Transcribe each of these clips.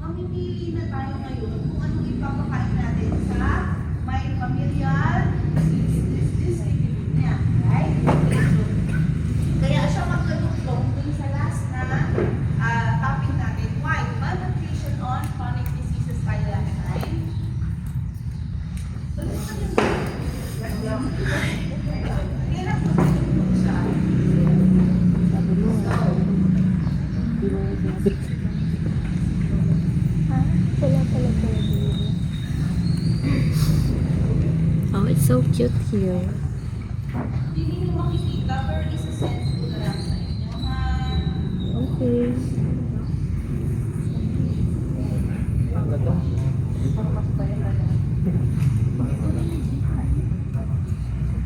mamimili na tayo ngayon kung anong ipapakain natin sa may familial this niya, right? Okay, so, kaya siya magkadugtong dun sa last na topic natin. Why? Malnutrition on chronic diseases tayo last time. So, this is Oh, it's so cute here. hindi nyo makikita, pero isa-send ko na lang sa inyo, ha? Okay.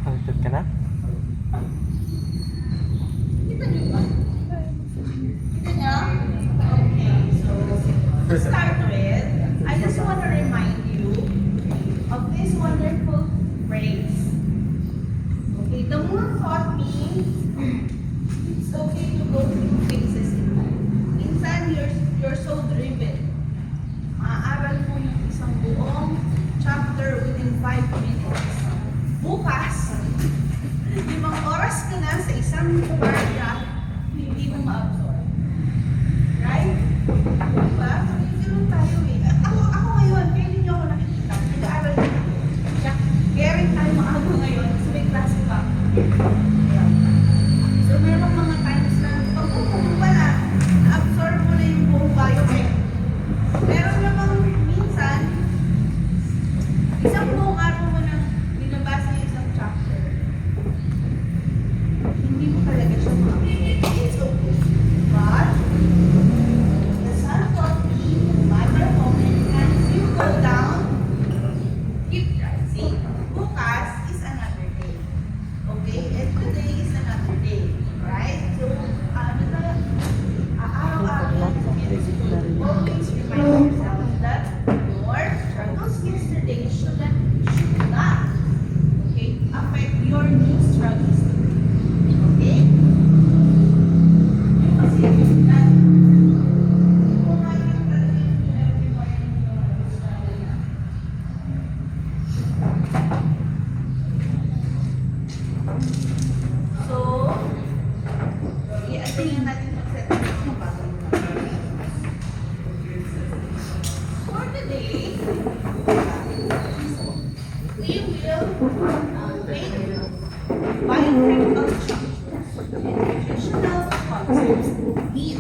Pagod ka na? Kita nyo ba? Kita nyo? Okay, so to start with, I just want to remind you of this wonderful phrase. Okay, the moon taught me it's okay to go through phases in life. Minsan, you're so driven. Maaaral mo yung isang buong chapter within 5 minutes. Bukas, 5 oras ka na sa isang paragraph, hindi mo ma-absorb. Right? Diba? Ganun tayo eh. Ako ngayon, kaya hindi nyo ako nakikita. Nag-aaral na ako. Kaya rin tayo maaga ngayon kasi may klase pa. So, meron mga times na pag-upo pa na, na-absorb mo na yung buong biotech. Meron namang minsan, isang buong araw mo nang binabasa yung isang chapter. Hindi mo talaga siya ma-absorb. It's okay. But, the sun taught me, no matter how many times you go down, keep rising. Bukas is another day. Okay? And today is another day. Right? So, araw-araw yan sa Pilipinas. Always remind yourself that your struggles yesterday should not, okay, affect your new struggles today. Okay? Yung kasi, kung nga yung talaga yung every morning yung struggle na. So, i-attend natin mag-set up ng bagay. For today, we will make biochemical structures and nutritional concepts of meat.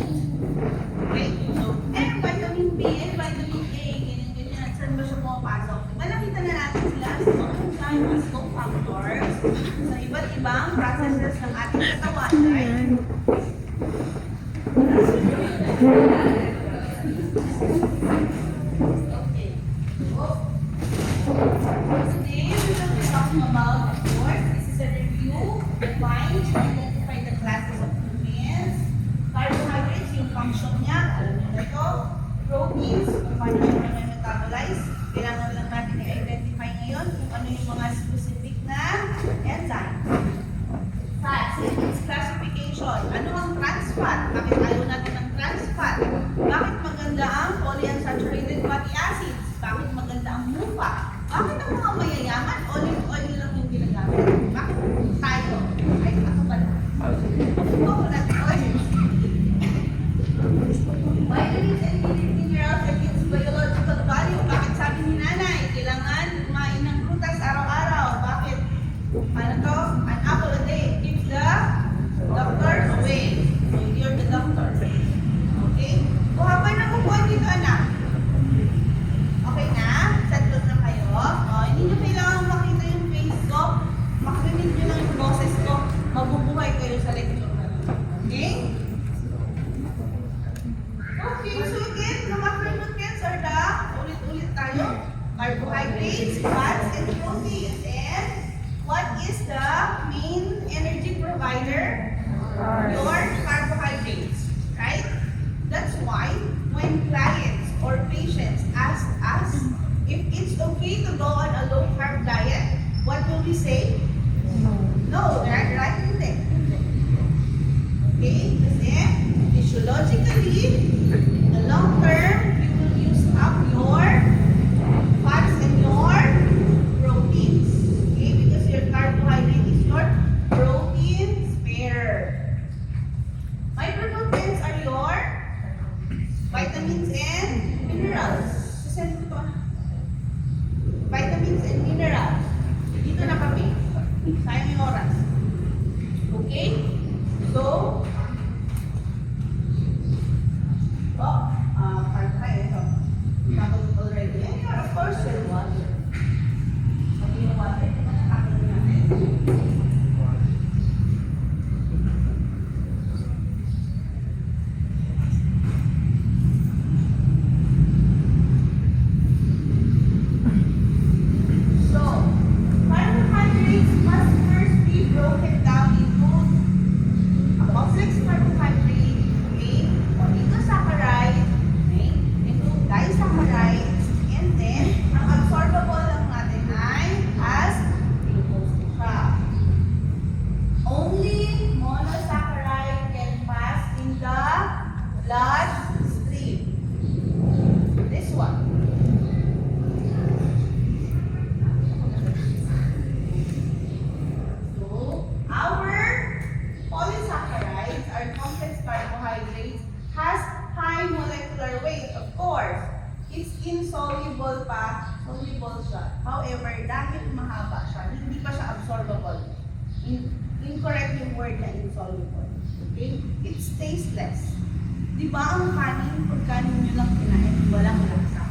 Okay? So, vitamin B and vitamin A, ganyan-ganyan. Saan ba siya pumapasok? Malakita na natin sila sa mga enzymes, cofactors, sa iba't ibang processes ng ating katawan, right? Okay. Today, we will be talking about, of course, this is a review, define, identify the classes of nutrients, carbohydrates, yung function niya, alam niyo na ito, proteins, kung paano siya metabolize, kailangan lang natin i-identify ngayon kung ano yung mga specific na enzymes. Fats and its classification. Ano ang trans fat? Bakit ayaw natin ng trans fat? Bakit maganda ang polyunsaturated fatty acids? Bakit maganda ang MUFA? Bakit ang mga mayayaman olive oil lang yung ginagamit? Bakit tayo? Ay, ako ba na? Coconut oil. Vitamins and minerals and its biological value. Bakit sabi ni nanay, kailangan kumain ng prutas araw-araw? Bakit? Ano to? An apple a day keeps the doctors away. So you're the doctor. Okay? Kuha pa ng upuan dito, anak. Okay na? Settled na kayo? Hindi nyo kailangan makita yung face ko. Makarinig nyo lang yung boses ko. Mabubuhay kayo sa lecture. Okay? Okay, so again, the macronutrients are the, ulit-ulit tayo, carbohydrates, fats, and proteins. And what is the main energy provider? Your carbohydrates, right? That's why when clients or patients ask us if it's okay to go on a low-carb diet, what will we say? No, right? Hindi. Okay? Kasi physiologically, in the long term, you will use vitamins and minerals. Sasend ko to. Vitamins and minerals. Dito na kami. Sayang yung oras. Okay? So, carbohydrate. So, tapos already. And of course, your water. Okay, yung water. Akin natin. So, carbohydrates must first be broken down into a complex carbohydrate, okay, oligosaccharide, okay, into disaccharides, and then, ang absorbable lang natin ay as glucose siya. Only monosaccharide can pass in the bloodstream. This one. So, our polysaccharides, our complex carbohydrates, has high molecular weight, of course. It's insoluble pa, soluble siya. However, dahil mahaba siya, hindi pa siya absorbable. Incorrect yung word na insoluble. Okay? It's tasteless. Di ba ang kanin, pag kanin nyo lang kinain, walang lasa.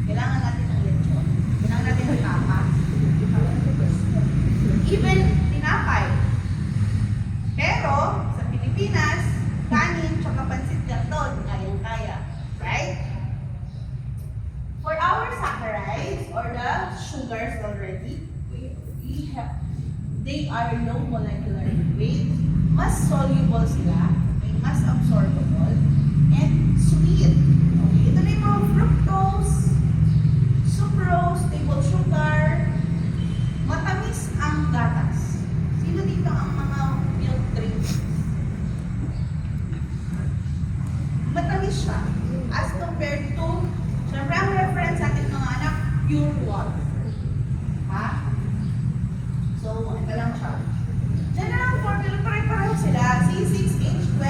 Kailangan natin ng lechon. Kailangan natin ng tapas. Even tinapay. Pero, sa Pilipinas, kanin tsaka pansit canton, kayang-kaya. Right? For our saccharides, or the sugars already, we have, they are low molecular weight, mas soluble sila, okay, mas absorbable, and sweet. Okay, ito na yung mga fructose, sucrose, table sugar, matamis ang gatas. Sino dito ang mga milk drinks? Matamis siya. As compared to, syempre ang reference sa ating mga anak, pure water. Ha? So, ito lang siya. General formula, pare-pareho sila. C6H12.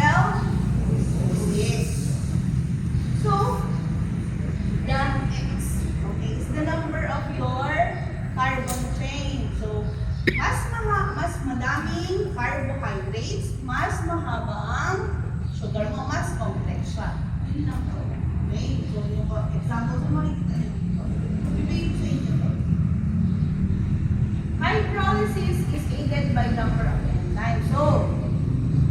So, the X, okay, is the number of your carbon chain. So, mas madaming carbohydrates, mas mahaba ang sugar mo, mas complex siya. Yun lang po. Okay? So, yung example sa makikita niyo dito. Bibigay ko sa inyo to. Hydrolysis is aided by number of enzymes. So,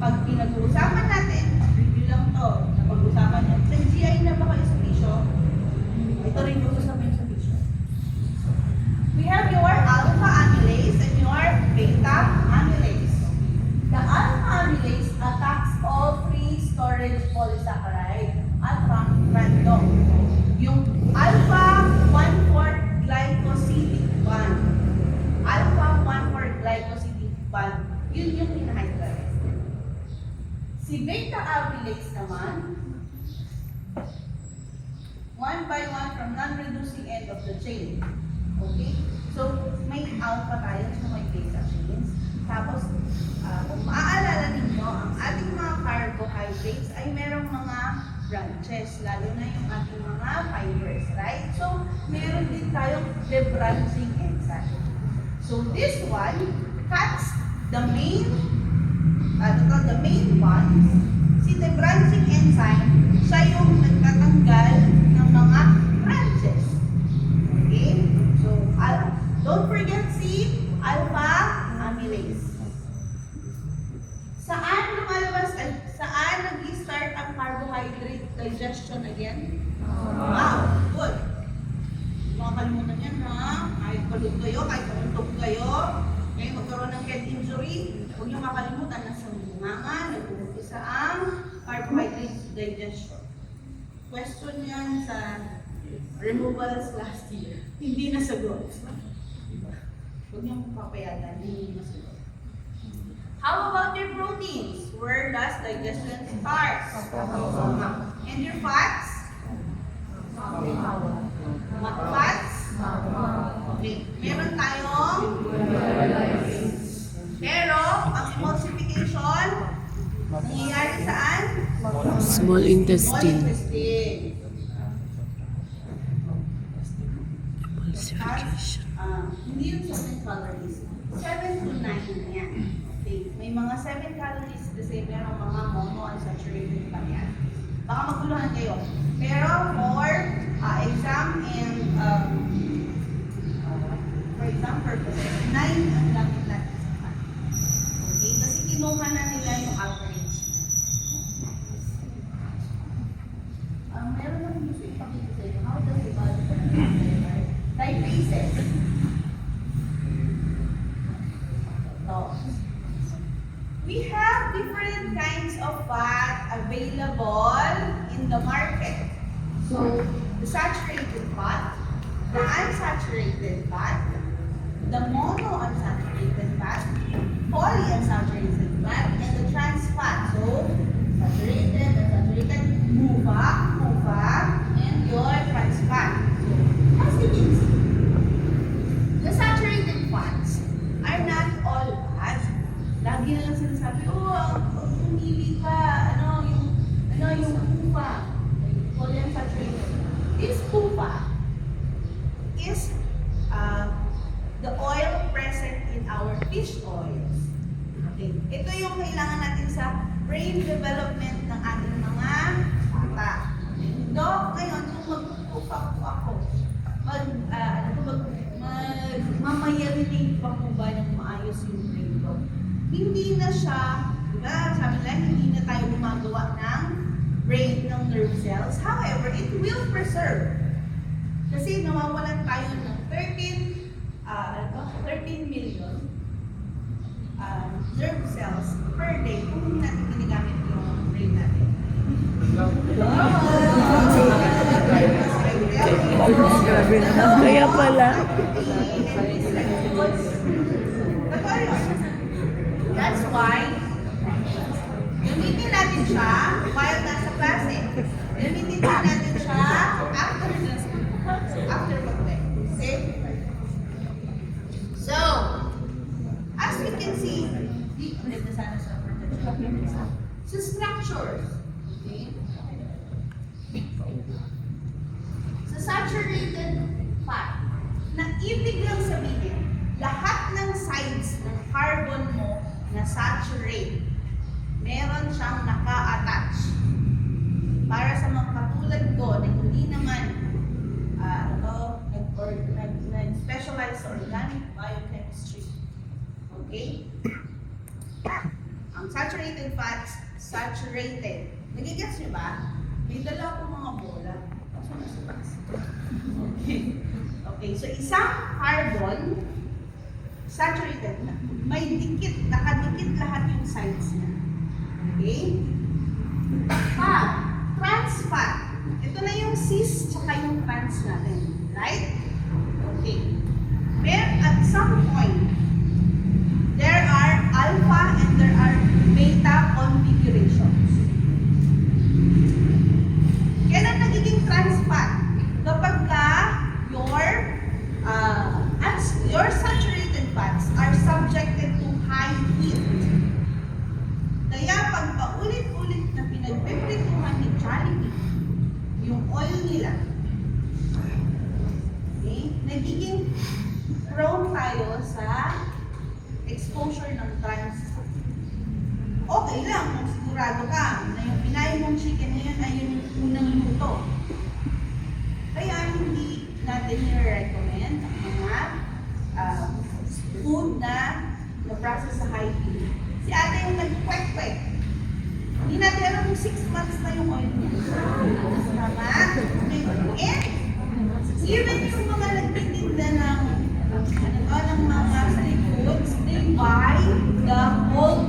pag pinag-uusapan natin, review lang to. Napag-usapan nyo. Sa GI na ba kayo sa pisyo? Ito rin yung usapan sa pisyo. We have your alpha amylase and your beta amylase. The alpha amylase attacks all free storage polysaccharide at random. Yung alpha 1,4 glycosidic bond. Alpha 1,4 glycosidic bond. Yun yung hinahydrolyze. Si beta amylase naman, one by one from non-reducing end of the chain. Okay? So, may alpha tayo, so may beta chains. Tapos, kung maaalala ninyo, ang ating mga carbohydrates ay merong mga branches, lalo na yung ating mga fibers, right? So, meron din tayong debranching enzyme. So, this one cuts the main bonds. Si debranching enzyme, siya yung nagtatanggal ng mga branches. Okay? So, don't forget si alpha amylase. Saan nag-start ang carbohydrate digestion again? Wow, good. Makakalimutan yan ha. Kahit palud kayo, kahit paluntog kayo, okay, magkaroon ng head injury, huwag niyo makalimutan na sa bunganga, nag-uumpisa ang carbohydrate digestion. Question yan sa removals last year. Hindi nasagot. Huwag niyo papayagan, hindi nasagot. How about your proteins? Where does digestion start? And your fats? Fats? Okay. Meron tayong pero ang emulsification nangyayari saan? Small intestine. Small intestine. 7 to 9 na yan. Okay. May mga 7 calories kasi merong mga monounsaturated pa yan. Baka maguluhan kayo. Pero for exam and for exam purposes, 9 ang gamit natin sa fat. Okay? Kasi kinuha na nila yung average. Meron lang gusto ipakita sa inyo. How does the body diabetes? We have different kinds of fat available in the market. So, the saturated fat, the unsaturated fat, the monounsaturated fat, polyunsaturated fat, and the trans fat. So, saturated, unsaturated, MUFA, and your trans fat. So, as you can see, the saturated fats are not all bad. Lagi na lang sinasabi, pumili ka, yung PUFA, polyunsaturated. This PUFA is the oil present in our fish oils. Okay. Ito yung kailangan natin sa brain development ng ating mga bata. Dok, ngayon, kung mag-PUFA po ako, mamayarinate pa po ba ng maayos yung brain ko? Hindi na siya, diba, sabi nila, hindi na tayo gumagawa ng brain ng nerve cells. However, it will preserve. Kasi nawawalan tayo ng 13 million nerve cells per day kung hindi natin ginagamit yung brain natin. Kaya pala. That's why, gamitin natin siya while nasa klase. Gamitin din natin siya after mag-work. Okay? So, as we can see, sa structures, okay? Sa saturated fat, na ibig lang sabihin, lahat ng sides ng carbon mo na saturate, meron siyang naka-attach. Para sa mga katulad ko na hindi naman nag-specialize sa organic biochemistry. Okay? Ang saturated fats, saturated. Nagigets niyo ba? May dala akong mga bola. Okay. Okay, so isang carbon, saturated na. May dikit, nakadikit lahat yung sides niya. Okay? Fat, trans fat. Ito na yung cis tsaka yung trans natin. Right? Okay. At some point, there are alpha and there are beta configurations. Kailan nagiging trans fat? Kapag your saturated fats are subjected to high heat. Kaya pag paulit-ulit na pinagpiprituhan ni Jollibee yung oil nila, okay, nagiging prone tayo sa exposure ng trans fat. Okay lang kung sigurado ka na yung pinain mong chicken ngayon ay yung unang luto. Kaya hindi natin i-recommend ang mga food na na-process sa high heat. Si ate yung nag-kwek-kwek. Hindi natin alam kung 6 months na yung oil niya. Tama? And even yung mga nagtitinda ng mga street foods, they buy the whole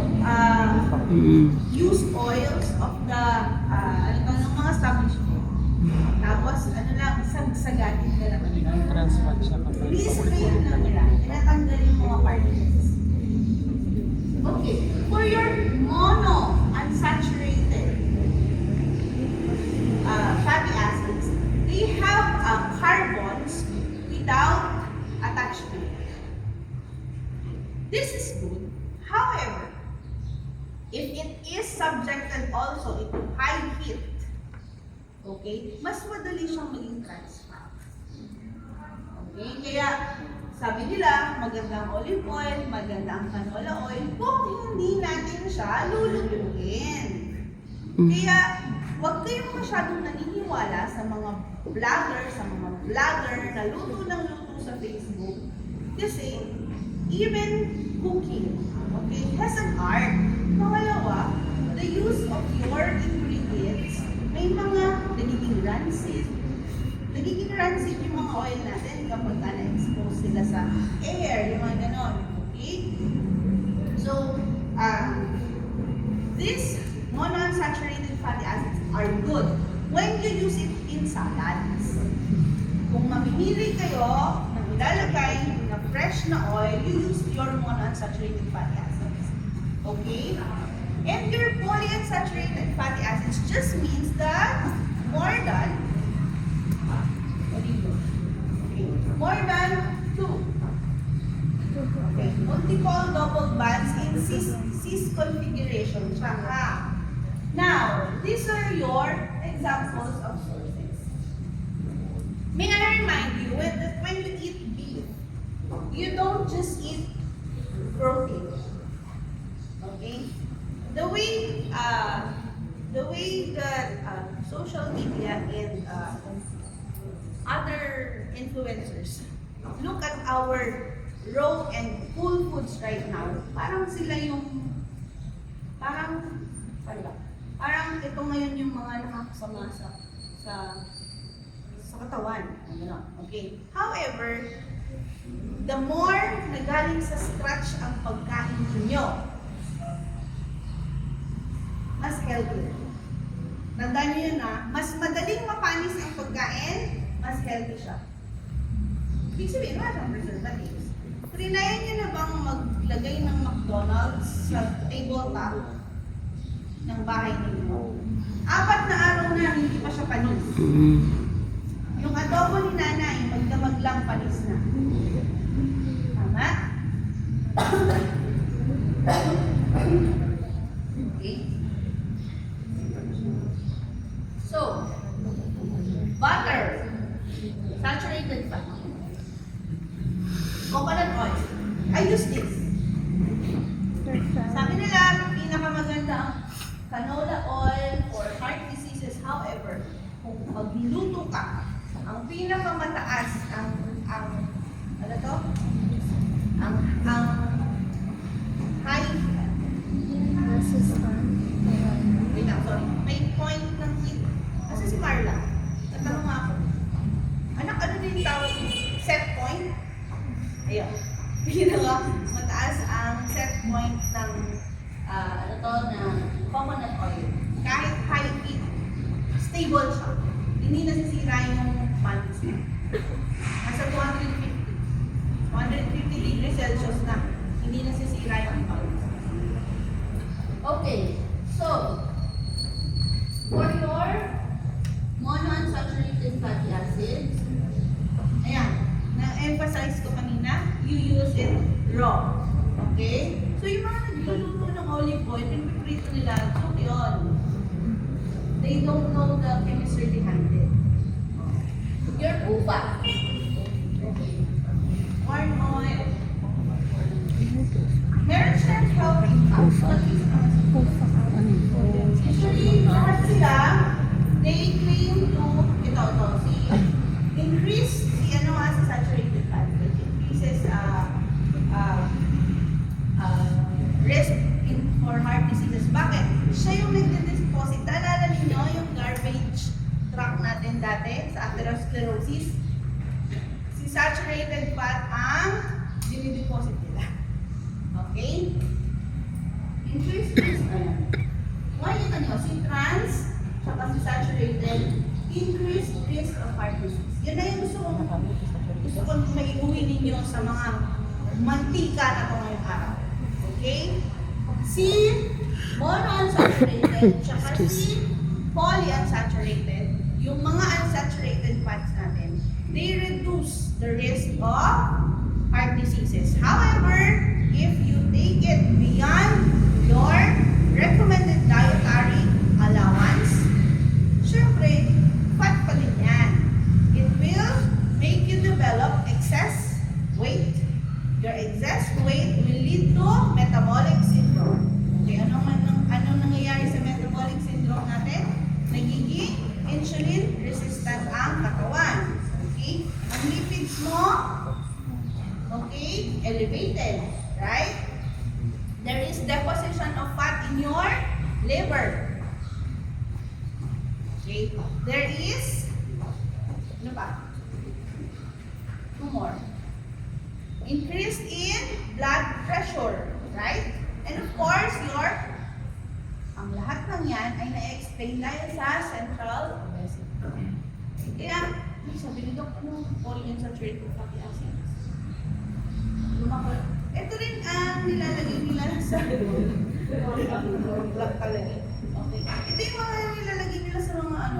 used oils of the ng mga establishment. Tapos, sagsagatin ka lang. Trans fat siya kapag Re-spray lang nila. Tinatanggal yung mga particles. Okay. For your monounsaturated fatty acids, they have carbons without attachment. This is good. However, if it is subjected also to high heat, okay, mas madali siyang maging trans fat. Okay, kaya sabi nila, magandang olive oil, magandang canola oil, kung hindi natin siya lulutuin. Kaya, huwag kayong masyadong naniniwala sa mga vlogger na luto ng luto sa Facebook. Kasi, even cooking, okay, has an art. Pangalawa, the use of your ingredients, may mga nagiging rancid. Nagiging rancid yung mga oil natin kapag na-expose sila sa air, yung mga ganon. Okay? So, these monounsaturated fatty acids are good when you use it in salads. Kung mamimili kayo ng ilalagay na fresh na oil, you use your monounsaturated fatty acids. Okay? And your polyunsaturated fatty acids just means that more than more than 2. Okay. Multiple double bonds in cis configuration. Tsaka. Now, these are your examples of sources. May I remind you, when you eat beef, you don't just eat protein. Okay? The way that social media and other influencers look at our raw and full foods right now, parang sila yung parang ito ngayon yung mga nakakasama sa katawan. Ano, okay. However, the more na galing sa scratch ang pagkain ninyo, mas healthy. Tandaan nyo yun mas madaling mapanis ang pagkain, mas healthy siya. Ibig sabihin, wala siyang preservatives. Trinayan nyo na bang maglagay ng McDonald's sa tabletop ng bahay ninyo? 4 na araw na, hindi pa siya panis. Yung adobo ni nanay, magdamag lang panis na. Tama? Okay? So, butter, saturated fat, coconut oil. I use this. Sabi nila, pinakamaganda ang canola oil for heart diseases. However, kung magluluto ka, ang pinakamataas, ano to? Ang high, wait lang, sorry. May point ng heat. Kasi si Marla, tatanong nga ako, anak, ano din tawag? Set point? Ayun. Mataas ang set point ng na coconut oil. Kahit high heat, stable siya. Hindi nasisira yung panis niya. Nasa 250 degrees Celsius na. Hindi nasisira yung panis. Okay. So, for your monounsaturated fatty acids, ayan, na-emphasize ko kanina, you use it raw. Okay? So, yung mga nagluluto ng olive oil, piniprito nila, so yun. They don't know the chemistry behind it. Your upa. Corn oil. Meron siyang health impact. Usually, lahat sila, they claim to, increase si saturated fat. It increases risk for heart diseases. Bakit? Siya yung nagde-deposit. Naalala ninyo yung garbage truck natin dati sa atherosclerosis? Si saturated fat ang dinideposit nila. Okay? Increase risk. Makikita nyo, si trans, saka si saturated, increased risk of heart disease. Yun na yung gusto kong maiuwi ninyo sa mga mantika na ito ngayong araw. Okay? Si monounsaturated, saka si polyunsaturated, yung mga unsaturated fats natin, they reduce the risk of heart diseases. However, if you take it beyond your recommended dietary allowance, syempre, fat pa din yan. It will make you develop excess weight to metabolic syndrome. Okay, anong nangyayari sa metabolic syndrome natin? Nagiging insulin resistant ang katawan. Okay? Ang lipids mo, okay, elevated, right? There is deposition of fat in your liver. Okay? There is, ano ba? Two more. Increase in blood pressure, right? And of course, ang lahat ng yan ay na-explain dahil sa central obesity. Kaya, sabi ni Doc, polyunsaturated fatty acids. Ito rin ang nilalagay nila sa vlog talaga. Okay. Ito yung mga nilalagay nila sa mga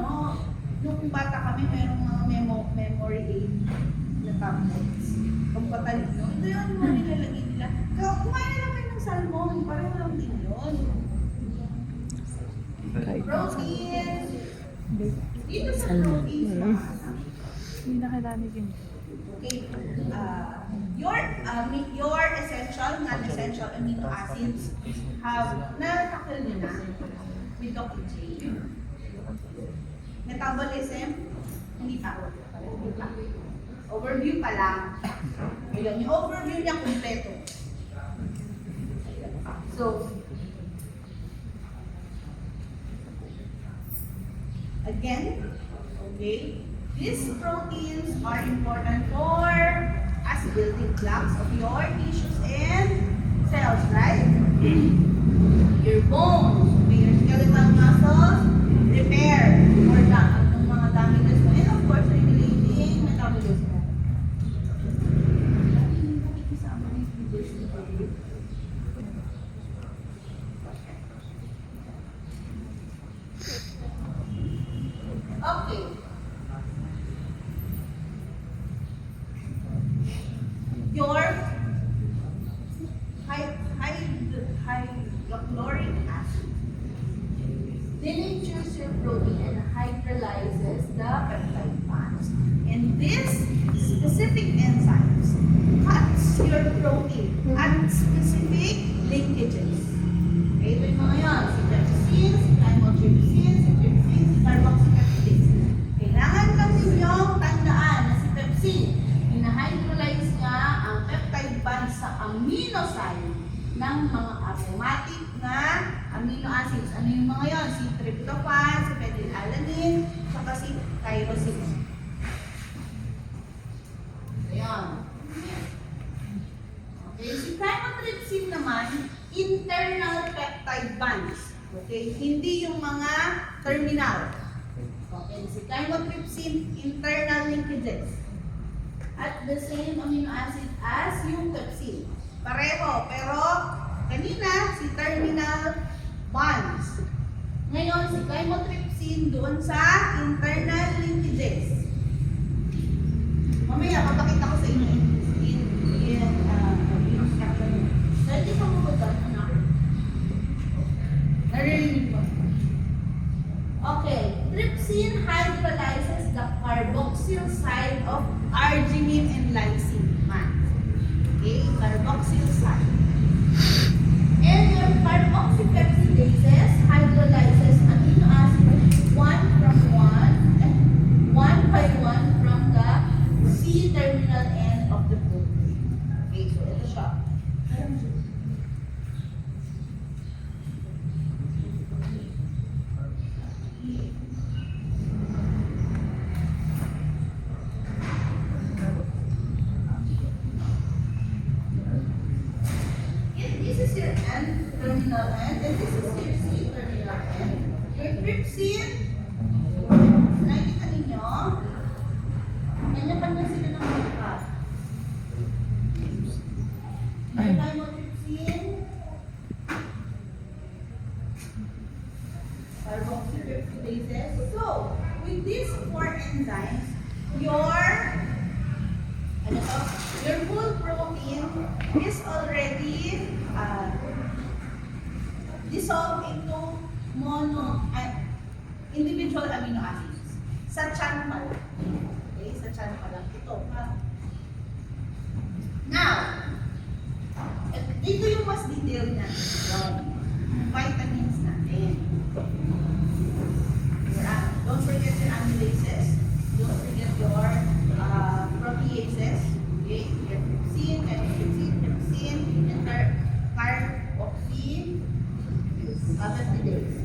nung bata kami, mayroong mga memory aid na tablets. Kung patalino. Ito yung mga nilalagay nila. Kumain na lang kayo ng salmon. Pareho lang din yun. Protein. Dito sa protein. Hindi na kailangan din. Okay. Your essential, non-essential amino acids have na-tackle nyo na with Dr. J. Metabolism, hindi pa. Overview pa lang. Ayun, yung overview niya kompleto. So, again, okay, these proteins are important for as building blocks of your tissues and cells, right? Your bones, your skeletal muscles, repair organ, ang mga damages mo, and of course, regulating metabolism. Okay. Your hydrochloric acid denatures your protein and hydrolyzes the peptide bonds. And this specific enzymes cuts your protein at specific linkages. Okay, ito yung mga yan. Si trypsin, si chymotrypsin, si trypsin, si carboxypeptidase. Kailangan lang ninyong tandaan na si pepsin, hydrolyze nga ang peptide bond sa amino side ng mga aromatic na amino acids. Ano yung mga yon? Si tryptophan, si phenylalanine, saka si tyrosine. Ayan. Okay, si chymotrypsin naman, internal peptide bonds. Okay, hindi yung mga terminal. Okay, si chymotrypsin, internal linkages. At the same amino acid as yung pepsin. Pareho, pero kanina si terminal bonds. Ngayon si chymotrypsin doon sa internal linkages. Mamaya papakita ko sa inyo yung structure mo. Dahil sa mga ba? Anak? Narinig ko. Okay, trypsin hydrolyzes the carboxyl side of arginine and lysine. Okay, carboxyl side. And your carboxypeptidases hydrolyzes amino acids one by one from the C-terminal end of the protein. Okay, so ito siya. This is your N-terminal end, and this is your C-terminal end. Your trypsin, nakikita ninyo, kanya-kanya sila ng makeup. Your chymotrypsin, carboxypeptidases. So, with these four enzymes, your whole protein is already dissolved into individual amino acids. Sa tiyan pa lang. Okay, sa tiyan pa lang. Ito. Now, dito yung mas detailed natin yun. Vitamins natin. Don't forget your amylases. Don't forget your proteases. Okay? Your trypsin, trypsin, and carboxyl, other things.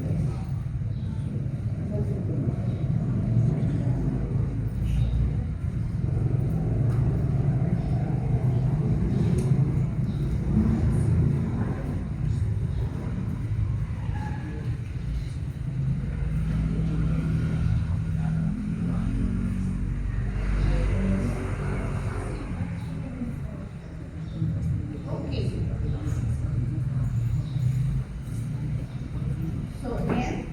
Okay. So again,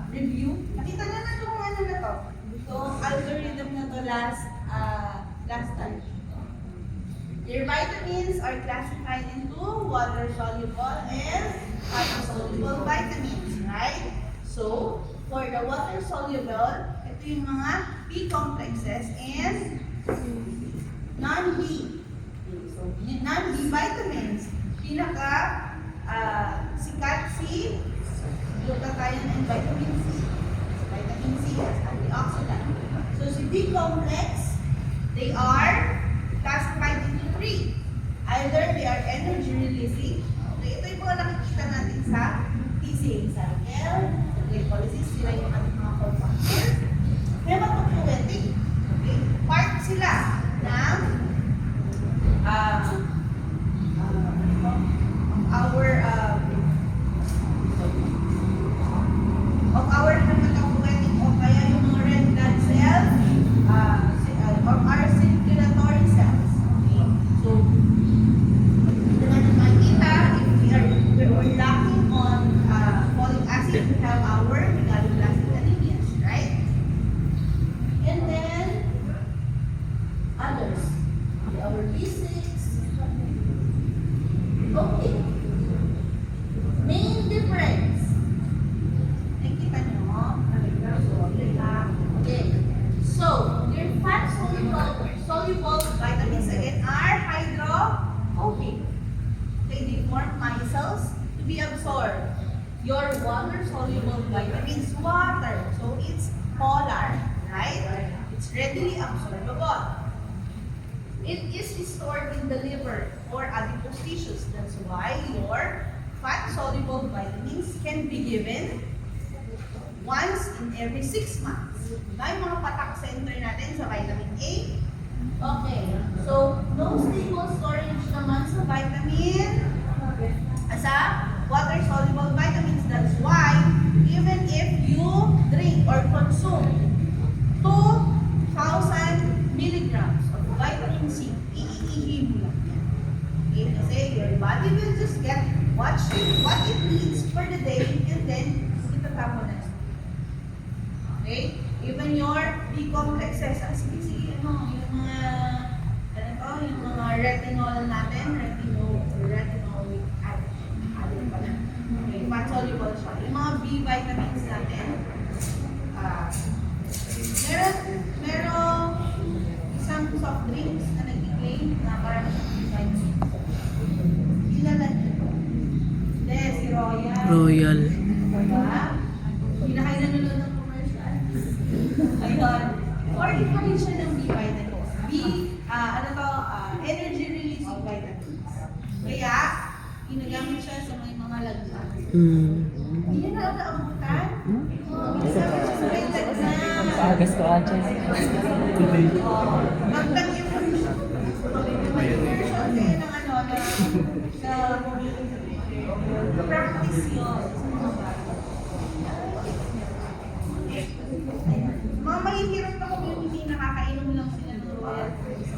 review. Nakita na itong ano na to. Itong algorithm na to last time. Your vitamins are classified into water-soluble and fat-soluble vitamins, right? So, for the water-soluble, ito yung mga B complexes and non-B. So, yung non-B vitamins, sikat si glutathione and vitamin C. Vitamin C as antioxidant. So, si B complex, they are classified into three. Either they are energy releasing. Okay, ito yung mga nakikita natin sa TCA cycle, glycolysis, sila yung ating mga compounds. Hematopoietic. Okay, part sila ng our hematopoietic o kaya yung mga red blood cells or our circulatory cells. Okay? So, ito natin makikita if we're lacking on folic acid, we have our megaloblastic anemias, right? And then, others. Our B6. Okay. Main difference. Nakikita nyo? Okay. So, your fat-soluble vitamins again are hydrophobic. Okay, they form micelles to be absorbed. Your water-soluble vitamins, water. So, it's polar, right? It's readily absorbable. It is stored in the liver or adipose tissues. That's why your fat-soluble vitamins can be given once in every 6 months. Diba yung mga patak center natin sa vitamin A? Okay. So, no stable storage naman sa vitamin sa water-soluble vitamins. That's why, even if you drink or consume 2,000 milligrams of vitamin C, iiihi mo lang yan. Okay? Kasi your body will just get what it needs for the day and then itatapon na. Okay? Even your B complexes, sige, yung mga retinol natin, retinol added pala. Okay, fat-soluble siya. Yung mga B vitamins natin, meron isang soft drinks na nag-claim na parang vitamins. Ilalan ito. Hindi, si Royal. Diba? Hindi na kayo nanonood ng commercial. Ayun. Fortified siya ng B vitamins. Energy releasing vitamins. Kaya, ginagamit siya sa mga lagyan. Hindi niya na naabutan. Sabi siya sa may lagyan. Agas ko, Acha. Magtagyan mo siya. May commercial kayo ng sa practice yun. Mga mahihirap na community, nakakainom lang sila ng Royal Fruits.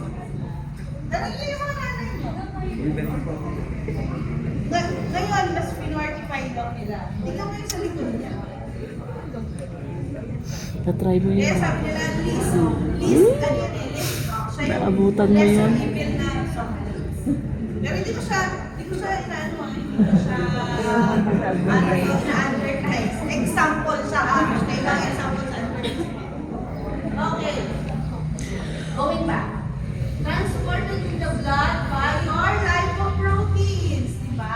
Dali niyo yung mga nanay niyo. Ngayon, mas pinortify daw nila. Tingnan mo yung sa likod niya. Na-try mo Kaya yun. sabi nila, list. Naabutan mo yan? Pero hindi ko siya inaano, ina-advertise. Example siya, kailangan example sa advertise. Okay. Going back. Transported in the blood by your lipoproteins. Diba?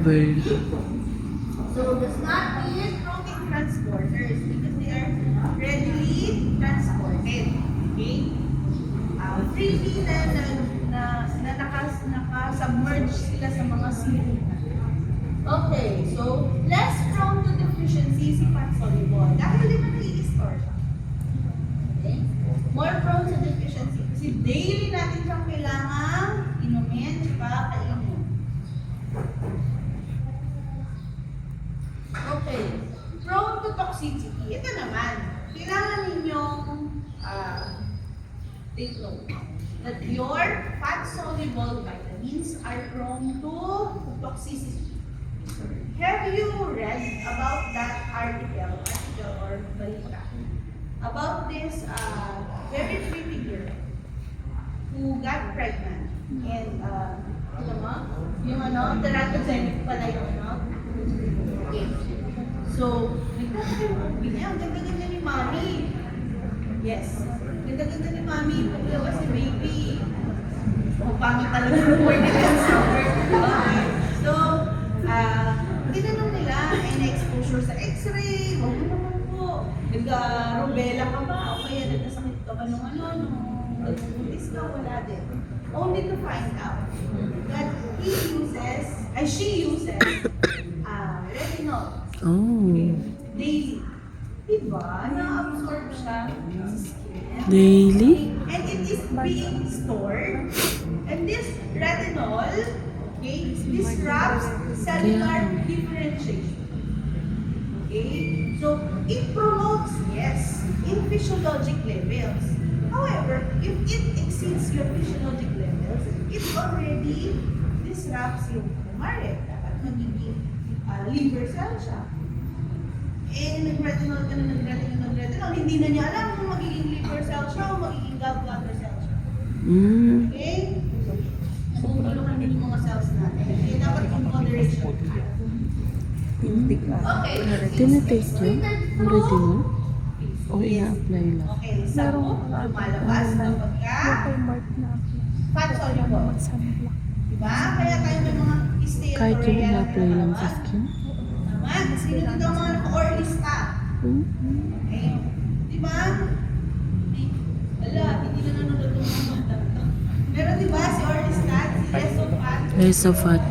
burn. So does not mean protein transporters because they are readily transported. Okay? Freely nakasubmerge sila sa mga sea. Okay, so less prone to deficiency si fat soluble. Dahil di ba nai-store siya? Okay? More prone to deficiency kasi daily natin siyang kailangan inumin tsaka kainin. Okay. Prone to toxicity. Ito naman. Kailangan ninyong take note that your fat-soluble vitamins are prone to toxicity. Have you read about that article or balita about this very pretty girl who got pregnant and yung teratogenic pala yung okay. So, nagkakaroon niya, ang ganda-ganda ni Mommy. Yes. Ganda-ganda ni Mommy. Paglawa si baby. Pangit talaga ng word nila sa word. Okay. So, tinanong nila, ay na-exposure sa x-ray. Huwag mo naman po. Nag-rubella ka ba? O kaya nagkasakit ka ba nung nag-buntis ka? Wala din. Only to find out that she uses retinol. Oh. Daily. Diba? Na-absorb siya sa skin. Daily? And it is being stored. And this retinol, okay, disrupts cellular differentiation. Okay? So, it promotes, yes, in physiologic levels. However, if it exceeds your physiologic levels, it already disrupts yung kumare. Dapat magiging liver cell siya. Eh, nag-retinol ka na nag-retinol. Hindi na niya alam kung magiging liver cell siya o magiging gallbladder cell siya. Okay? Nagugulungan din yung mga cells natin. Kaya dapat in moderation. Okay. Tinitake yun? Already mo? O ina-apply lang? Okay, sabog, lumalabas kapag ka fat soluble. Diba? Kaya tayo may mga Kahit yung ina-apply lang sa skin? Tama? Kasi yun daw mga naka-oily stuff. Okay? Diba? Hindi na nanonood ng mga mata. Pero diba si Orlistat, si Lesofat, Lesofat.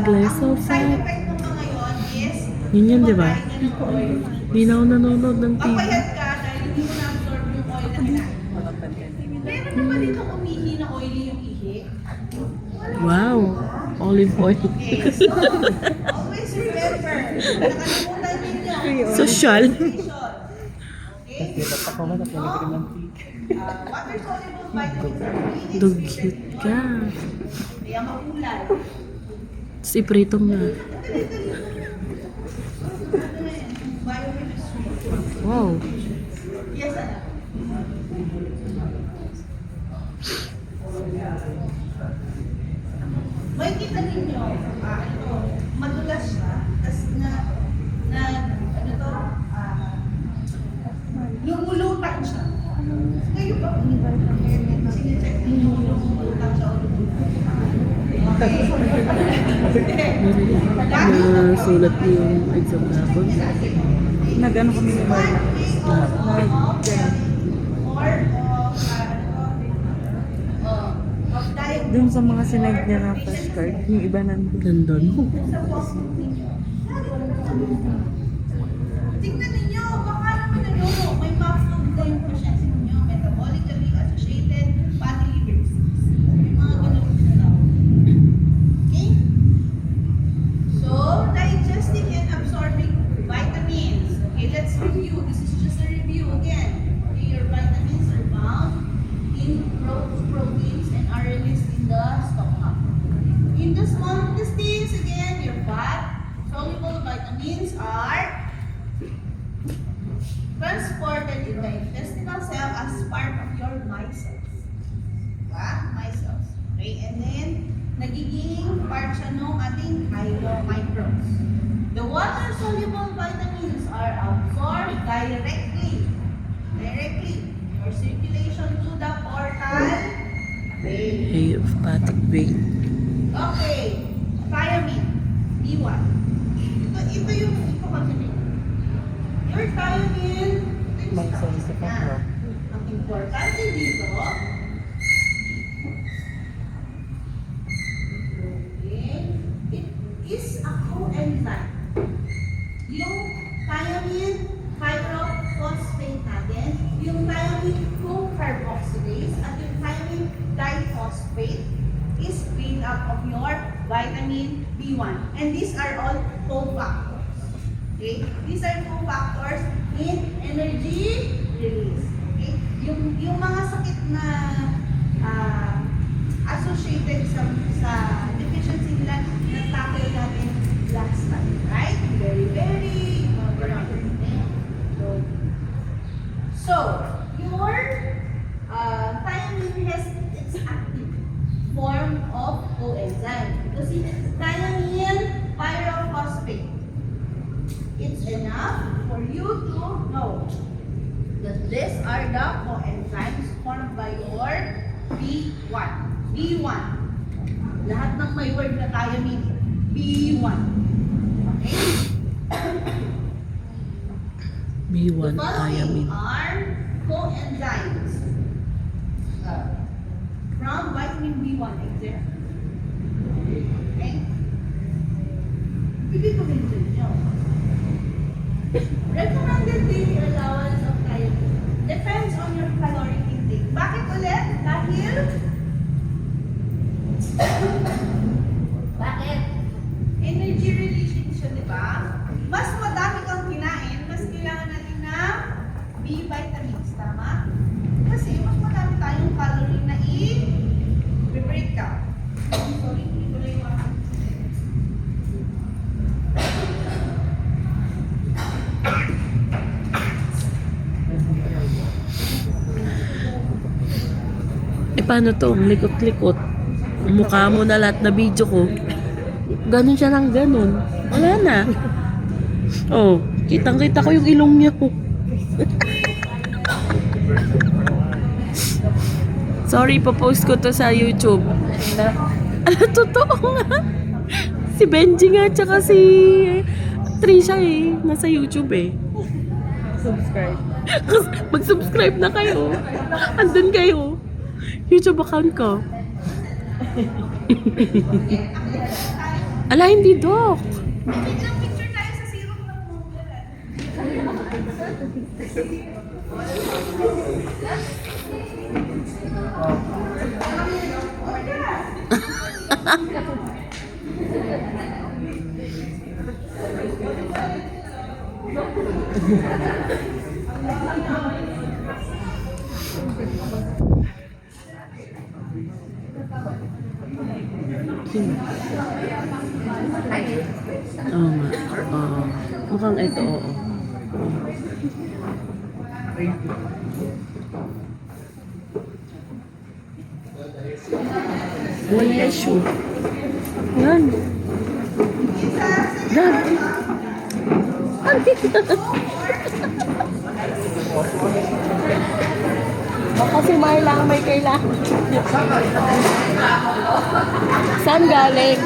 Lesofat. side effect ng mga yun is Yun diba? kumakain ka ng oil. Hindi na ako nanonood ng TV. Papayat ka dahil hindi mo na-absorb yung oil na kinain. Meron naman dito umihi na oily yung ihi. Wow! Olive oil. Okay, so always remember, nakalimutan ninyo. Social. Okay? Ako man at nalagay ng Water-soluble vitamins are really Dugyot ka. kaya makulay. Tapos ipritong na. Biochemistry. Wow. Yes, anak. May kita ninyo, madulas siya, tas lumulutang siya. Kayo ba? Sine-check ninyo kung lumulutang siya o lumulutang. Nasulat mo yung exam hapon. Nag-ano kami ni Marla. Doon sa mga sinag niya na flashcard, yung iba nandun. Nandun. Tingnan ninyo, baka naman may ma-food na yung prosyesi ninyo, metabolically associated fatty liver disease. Mga ganun na. Okay? So, digesting and absorbing vitamins. Okay, let's review. This is just a review again. Okay, your vitamins are found in proteins and are released in the stomach. In the small intestines, again, your fat-soluble vitamins are transported in the intestinal cell as part of your micelles. Diba? Micelles. Okay, and then, nagiging part siya ng ating chylomicrons. The water-soluble vitamins are absorbed directly or circulation to the portal vein. Hepatic vein. Okay. thiamine, B1. Ito yung ito kasi. Your thiamine, Magsaisip ako. ang importante dito, okay, it is a coenzyme. Yung thiamine pyrophosphate natin, yung thiamine 2-carboxylase at yung thiamine diphosphate is made up of your vitamin B1. And these are all cofactors. Okay? These are cofactors in energy release. Okay? Yung mga sakit na associated sa deficiency nila na tackle natin last time. Right? Very important. So, your thiamine has its active form of coenzyme. Kasi thiamine pyrophosphate. It's enough for you to know that these are the coenzymes formed by your B1. B1. Lahat ng may word na thiamine. B1. Okay? B1 The following thiamine. are coenzymes from vitamin B1 exam. Okay? Ibig ko mention nyo. Recommended daily allowance of thiamine depends on your caloric intake. Bakit ulit? Dahil bakit? Energy releasing siya, di ba? Mas madami kang kinain, mas kailangan natin ng B vitamins, tama? Kasi mas madami tayong calorie na i-break ka. Sorry, hindi ko na yung Paano to? Ang likot-likot. Mukha mo na lahat na video ko. Ganon siya ng ganon. Wala na. Oh, kitang-kita ko yung ilong niya ko. Sorry, post ko to sa YouTube. Totoo nga. Si Benji nga, tsaka si Trisha nasa YouTube Subscribe. Mag-subscribe na kayo. Andun kayo. YouTube account ko. Ala, hindi, Dok. Biglang picture tayo sa syrup ng Google. Oo nga. Oo. Mukhang ito, oo. Wala issue. Yan. Dad. Baka si Marla ang may kailangan. Saan galing?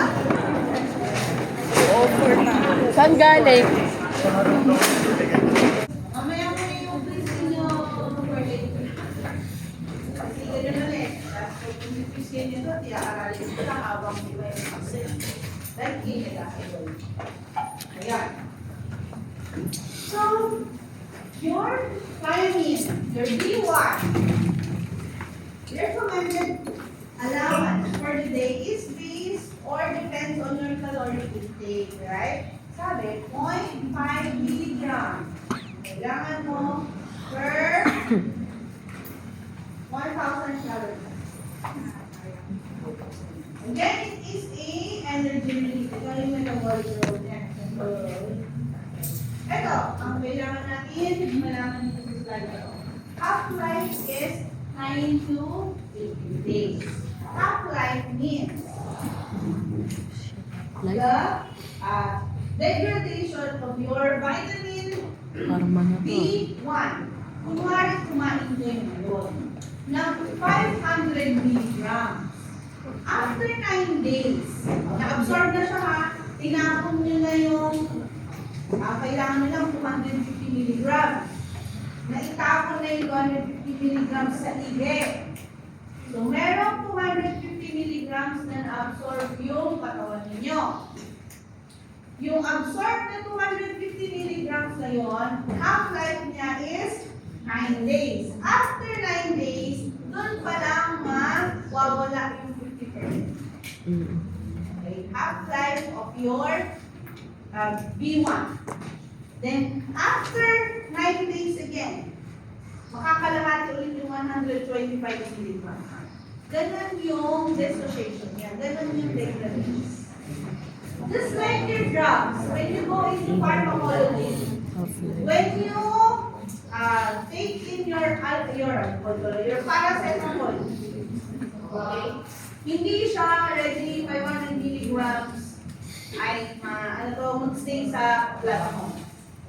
Offer na. Saan galing? Mamaya mo na yung please ninyo overlay. Kasi ganyan naman tapos kung i-please nyo ito, tiyaakalin ko lang habang iba yung kasi. Like, inilakay. Ayan. So, your thiamine, your B1, recommended allowance for the day is based or depends on your caloric intake, right? Sabi, 0.5 milligram. Kailangan mo per 1,000 calories. And then it is a energy release. Ito yung metabolic rate. Ito, ang kailangan natin, malaman dito sa slide na ito. Half-life is 9 to 18 days. Half-life means the degradation of your vitamin Karma na to. B1. Kunwari kumain din ngayon ng 500 milligrams. After 9 days, na-absorb na siya ha, tinapon nyo na yung, kailangan nyo lang 250 milligrams. Naitapon na yung 250 milligrams sa ige. So, merong 250 milligrams na na-absorb yung katawan ninyo. Yung absorb na 250 milligrams na yun, half-life niya is 9 days. After 9 days, doon pa lang mawawala yung 50%. Okay, half-life of your B1. Then, after 9 days again, makakalahati ulit yung 125 milligrams. Ganun yung dissociation niya. Ganun yung degradation. Just like your drugs, when you go into pharmacology, when you take in your paracetamol, okay, hindi siya ready 500 milligrams ay mag-stay sa blood mo.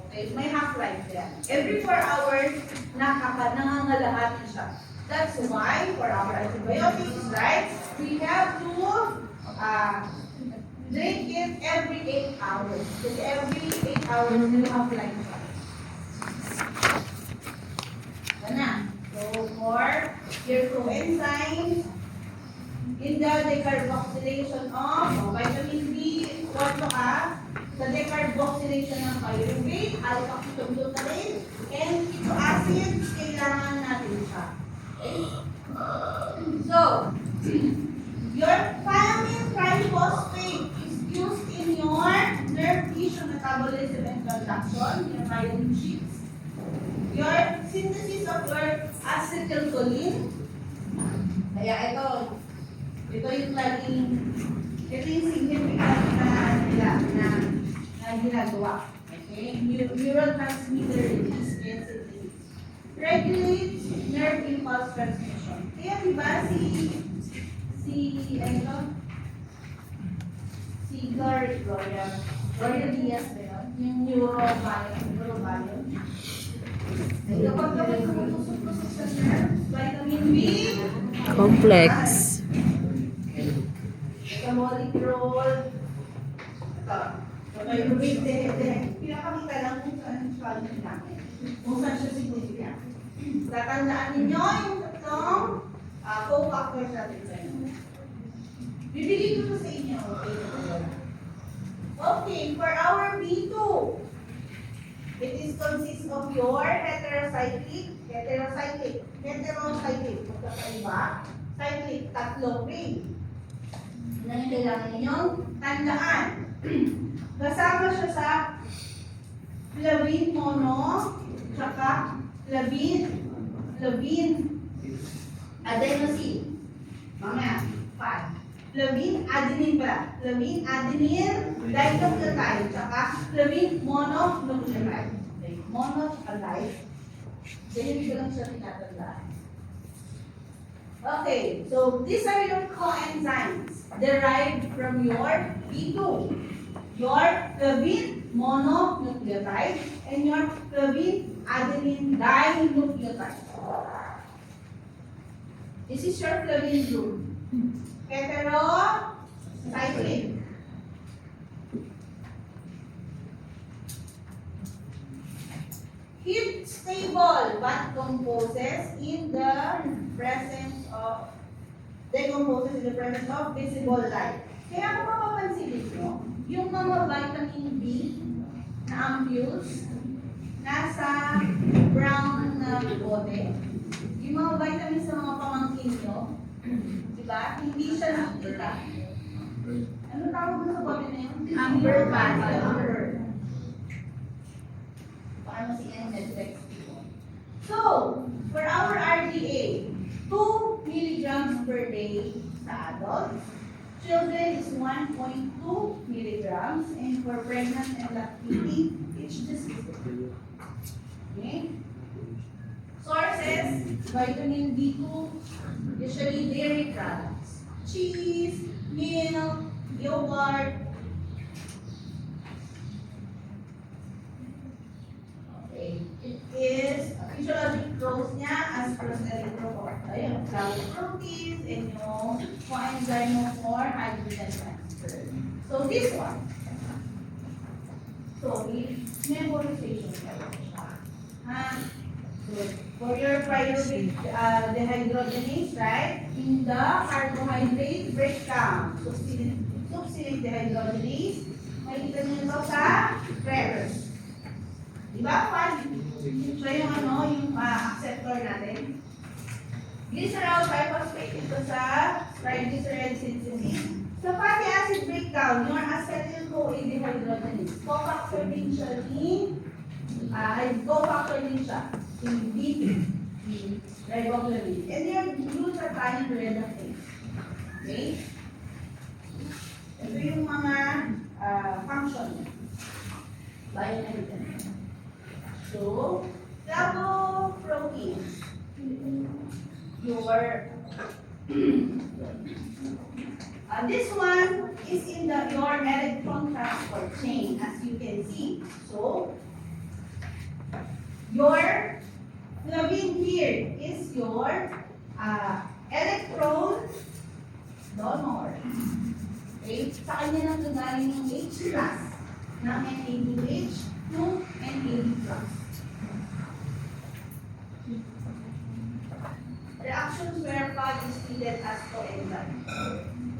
Okay, may half-life yan. Every 4 hours, nangangalahati siya. That's why, for our antibiotics, right, we have to drink it every 8 hours. Kasi every 8 hours, may half-life siya. Yan na. So, for your coenzymes, in the decarboxylation of vitamin B, what to have? Sa decarboxylation ng pyruvate, alpha-ketoglutarate, and keto acids, kailangan natin siya. Okay? So, your thiamine triphosphate is used in your nerve tissue metabolism and conduction, your vitamin sheets. Your synthesis of your acetylcholine. Kaya ito yung laging, ito yung significant na ginagawa. Okay? Neurotransmitter release and synthesis. Regulates nerve impulse transmission. Kaya diba si Gloria Diaz ba yun? Yung neurobiome. Kapag kami tumutusok-tusok sa nerve, vitamin B, Complex. ito molecule, ito, pinakakita lang kung saan siya namin. Kung saan siya significant. Tatandaan ninyo yung tatlong co-factors natin sa inyo. Bibigay ko sa inyo. Okay, for our B2, it is consists of your heterocyclic, magkakaiba, cyclic, tatlong ring. Yan yung kailangan ninyong tandaan. Kasama siya sa flavin mono, tsaka flavin adenosine. Mamaya, 5. Flavin adenine pala. Flavin adenine dinucleotide, tsaka flavin mononucleotide. Okay, mono tsaka di. Ganyan ko lang siya tinatandaan. Okay, so these are your coenzymes derived from your B2. Your flavin mononucleotide and your flavin adenine dinucleotide. This is your flavin group. Heterocyclic. Heat stable but decomposes in the presence of visible light. Kaya kung mapapansin nyo, yung mga vitamin B na ampules nasa brown na bote, yung mga vitamins sa mga pamangkin nyo, diba? Hindi siya nakikita. Ano tawag mo sa bote na yun? Amber body. Amber. Paano si Netflix people? So, for our RDA, 2 milligrams per day sa adults. Children is 1.2 milligrams, and for pregnant and lactating, it's just 50. Okay? Sources, vitamin B2, usually dairy products. Cheese, milk, yogurt. Okay. It is physiologic roles niya as ayun, proteins and yung coenzyme mo for hydrogen transfer. So this one. So memorization kayo siya. Ha? So for your pyruvate dehydrogenase, right? In the carbohydrate breakdown, succinate dehydrogenase, makikita niyo ito sa reverse. Diba? So yung yung acceptor natin. Glycerol triphosphate ito sa triglyceride synthesis. Sa fatty acid breakdown, yung acetyl-CoA dehydrogenase. Cofactor din siya in riboflavin. And yung glutathione reductase. Okay? Ito yung mga function niya. Biochemical. So, double proteins. This one is in your electron transport chain, as you can see. So, your flavin here is your electron donor. Okay? Sa kanya nang galing yung H plus ng NADH to NAD plus. Reactions where PAG is treated as coenzyme.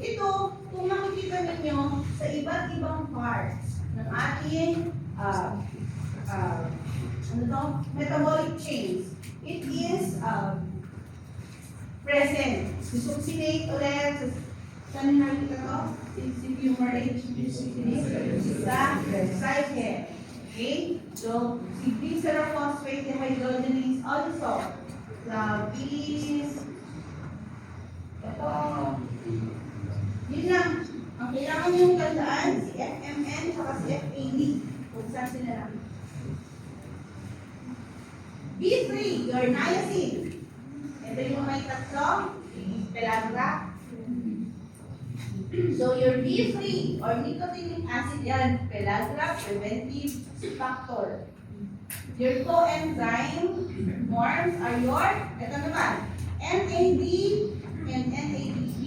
Ito, kung makikita ninyo sa iba't ibang parts ng ating metabolic chains, it is present. Succinate ulit, saan yung nakikita to? Si fumarate, sa cycle. Okay? So, si glycerophosphate dehydrogenase also. Labis. Ito. Yun lang. Ang kailangan yung tandaan, si FMN at si FAD. Kung saan sila lang. B3, your niacin. Ito yung may tatlo. Pellagra. So your B3 or nicotinic acid yan, pellagra, preventive factor. Your coenzyme forms are your, ito naman, NAD and NADP,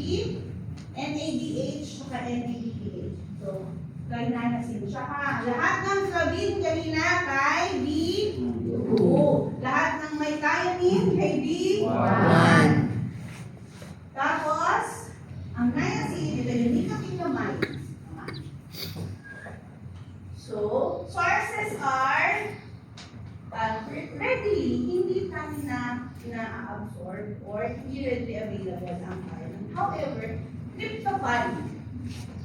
NADH, saka NADPH. So, kay niacin. Saka, lahat ng flavin kanina kay B2. Lahat ng may thiamine kay B1. Tapos, ang niacin, ito yung nicotinamide. So, sources are readily, hindi tayo na-absorb or hindi readily available ang iron. However, tryptophan,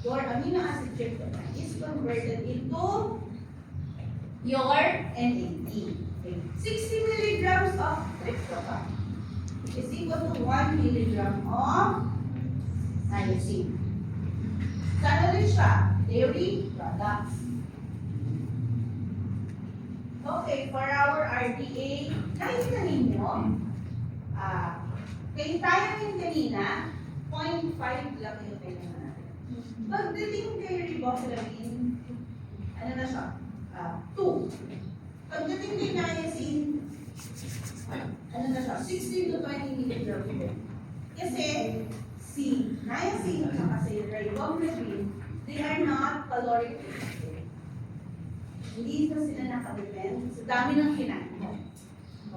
your amino acid tryptophan, is converted into your NAD. Okay. 60 milligrams of tryptophan is equal to 1 milligram of niacin. Saan ulit siya? Dairy products. Okay, for our RDA, nakikita ninyo, kay thiamine kanina, 0.5 lang yung kailangan natin. Pagdating kay riboflavin, ano na siya? 2. Pagdating kay niacin, ano na siya? 16 to 20 milligrams. Kasi, si niacin at si riboflavin, they are not caloric rich. Hindi na sila nakadepend sa dami ng kinain mo.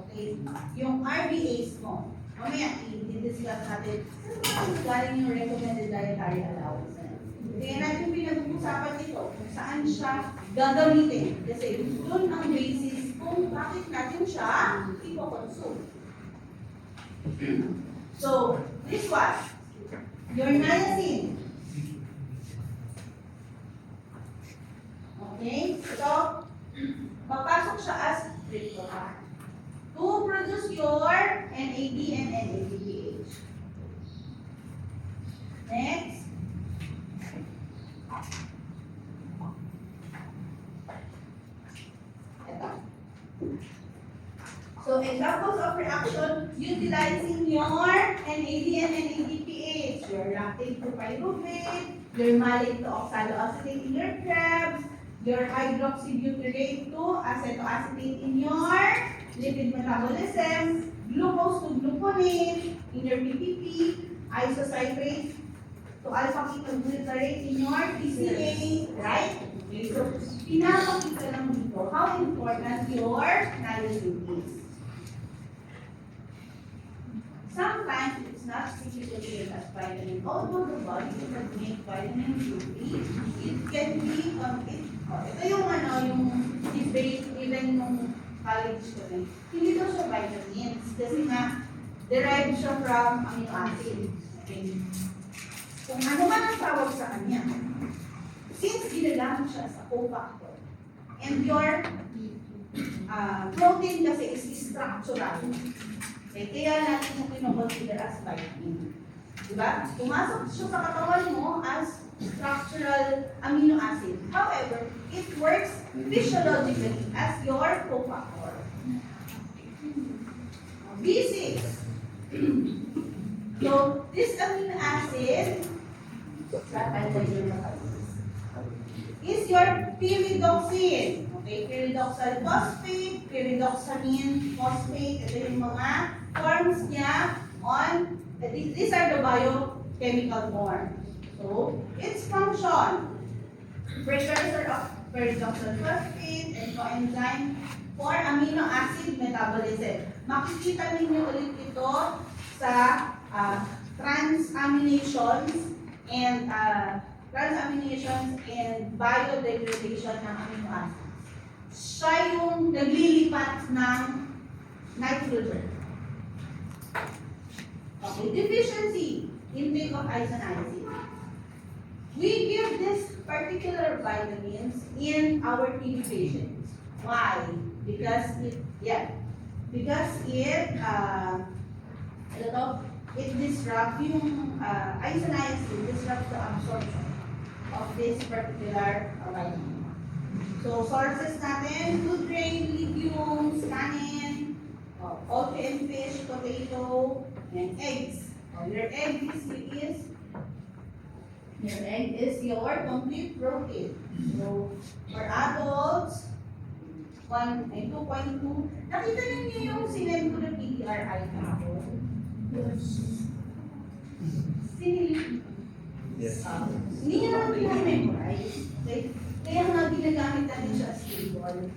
Okay? Yung RBAs mo, mamaya i-discuss natin, saan galing yung recommended dietary allowance na yun. Kaya natin pinag-uusapan ito kung saan siya gagamitin. Kasi doon ang basis kung bakit natin siya ipoconsume. So, this one, your niacin. Okay? So, papasok siya as tryptophan to produce your NAD and NADPH. Next. Ito. So, examples of reaction utilizing your NAD and NADPH, your lactate to pyruvate, your malate to oxaloacetate in your crabs, your hydroxybutyrate to acetoacetate in your lipid metabolism, glucose to gluconate in your PPP, isocitrate to alpha-ketoglutarate in your PCA, right? So, pinapakita lang dito how important your niacin is. Sometimes it's not typically as vitamin. Although the body can make vitamin D3, it can be ito yung yung debate even nung college ko rin. Hindi daw siya vitamins kasi nga derived siya from amino acid. Okay. Kung ano man ang tawag sa kanya, since ginagamit siya sa cofactor, and your protein kasi is structural. Okay, kaya natin mo kinoconsider as vitamin. Diba? Pumasok siya sa katawan mo as structural amino acid. However, it works physiologically as your cofactor. B6. So, this amino acid is your pyridoxine. Okay, pyridoxal phosphate, pyridoxamine phosphate. Ito yung mga forms niya on, these are the biochemical forms. So, its function, precursor of pyridoxal phosphate and coenzyme for amino acid metabolism. Makikita ninyo ulit ito sa transaminations and biodegradation ng amino acids. Siya yung naglilipat ng nitrogen. Okay, deficiency, intake of isoniazid. We give this particular vitamins in our TB patients. Why? Because it disrupts yung isoniazid, disrupts the absorption of this particular vitamin. So, sources natin, food grain, legumes, kanin, poultry and fish, potato, and eggs. Your egg is your complete protein. So, for adults, 2.2. Nakita ninyo yung sinend ko ng PDRI kahapon? Sinilip. Yes. Hindi nyo naman pinag-memorize. Kaya nga ginagamit natin siya as table,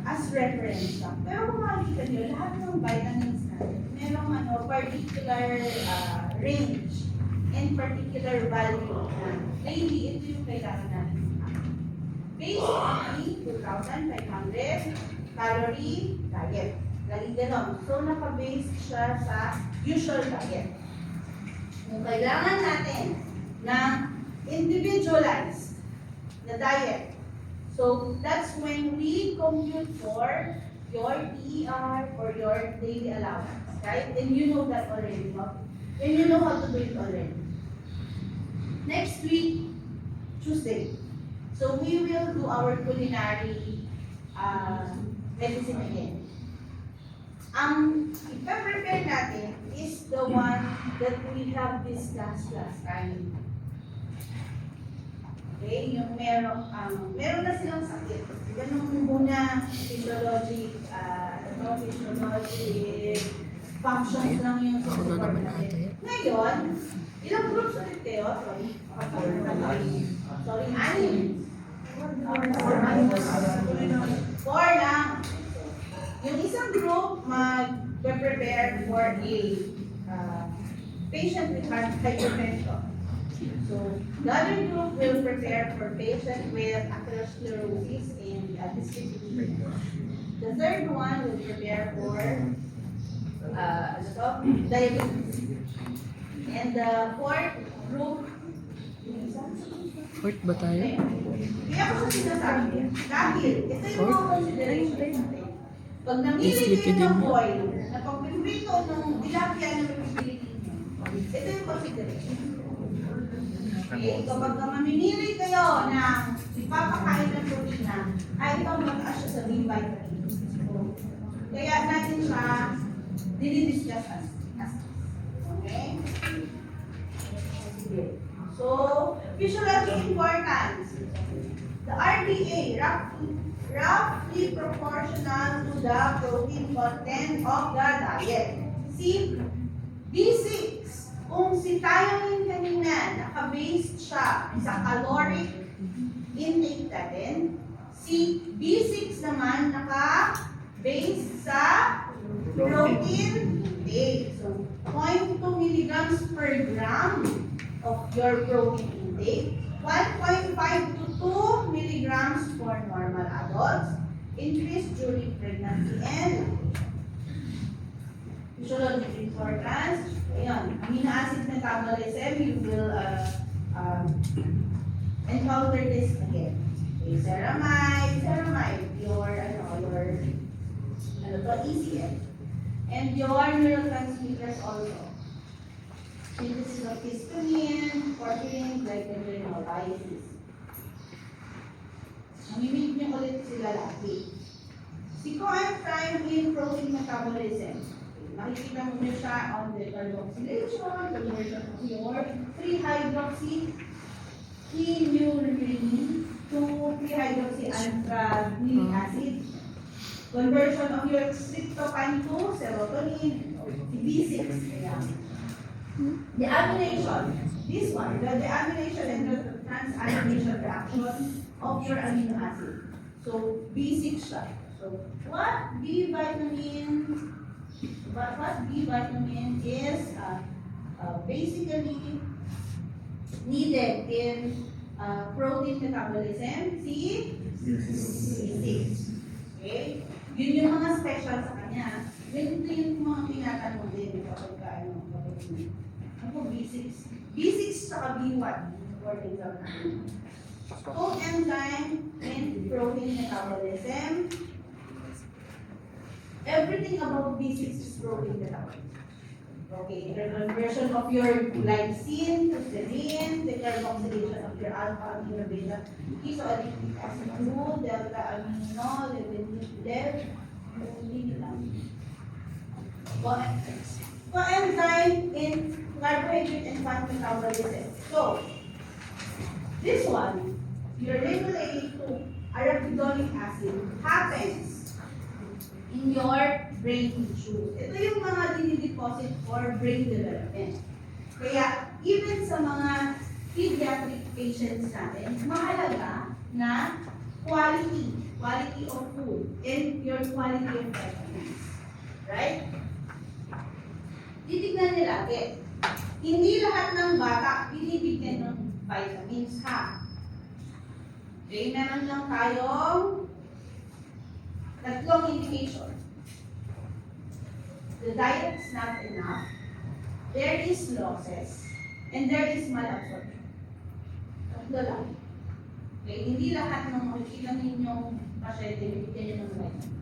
as reference lang. Pero kung makikita nyo, lahat ng vitamins natin, merong particular range and particular value na daily, ito yung kailangan natin. Basically, 2,500 calorie diet. Lagi ganon. So, naka-base siya sa usual diet. Kung kailangan natin ng individualized na diet, so that's when we compute for your DER or your daily allowance, right? And you know that already, no? And you know how to do it already. Next week, Tuesday. So we will do our culinary medicine again. Ang ipa-prepare natin is the one that we have discussed last time. Okay, yung meron na silang sakit. Ganun muna physiologic functions lang yung support natin. Ngayon, ilang groups ulit kayo? Sorry, 6. 4 lang. Yung isang group mag-prepare for a patient with hypertension. So, the other group will prepare for patient with atherosclerosis and dyslipidemia. The third one will prepare for diabetes. And the fourth group, Fourth ba tayo? kaya ko sa sinasabi, dahil ito yung mga consideration natin. Pag namili kayo ng oil, na pagpipito ng tilapia na pipiliin nyo, ito yung consideration. Okay, kapag mamimili kayo ng ipapakain ng protina, ay ito mataas siya sa B vitamins. So, kaya natin siya dinidiscuss as. Okay? So, physiological importance. The RDA, roughly be proportional to the protein content of the diet. See, B6, kung si thiamine kanina, naka-based siya sa caloric intake natin, si B6 naman naka-based sa protein intake. So, 0.2 milligrams per gram of your protein intake, 1.5 to 2 milligrams for normal adults, increase during pregnancy and physiological importance. Ayun, amino acid metabolism, you will encounter this again. Okay, ceramide, your ECM. And your neurotransmitters also. Synthesis of histamine, porphyrin, glycogen, Mamimit niyo ulit sila lagi. Si coenzyme in protein metabolism. Makikita mo niyo siya on the carboxylation, conversion of your 3-hydroxyquinurine to 3-hydroxyanthralinic acid. Conversion of your tryptophan to serotonin, B6. The amination, this one, the deamination and the transamination reaction of your amino acid. So, B6 siya. So, what B vitamin is basically needed in protein metabolism? B6. Okay? Yun yung mga special sa kanya. Ganito yung mga tinatanong din kapag B6. B6 saka B1 for example. Coenzyme in protein metabolism. Everything about B6 is protein metabolism. Okay, the conversion of your glycine to serine, the carboxylation of your alpha amino beta isoalic acid to delta amino, coenzyme in carbohydrate and fat metabolism. So, this one, your label A2, arachidonic acid, happens in your brain tissue. Ito yung mga dinideposit for brain development. Kaya, even sa mga pediatric patients natin, mahalaga na quality of food and your quality of vitamins. Right? Titignan nila, hindi lahat ng bata binibigyan ng vitamins, ha? Okay, meron lang tayong 3 indication. The diet is not enough, there is losses, and there is malabsorption. Tatlo lang. Okay, hindi lahat ng makikita ninyong pasyente bibigyan nyo ng vitamin.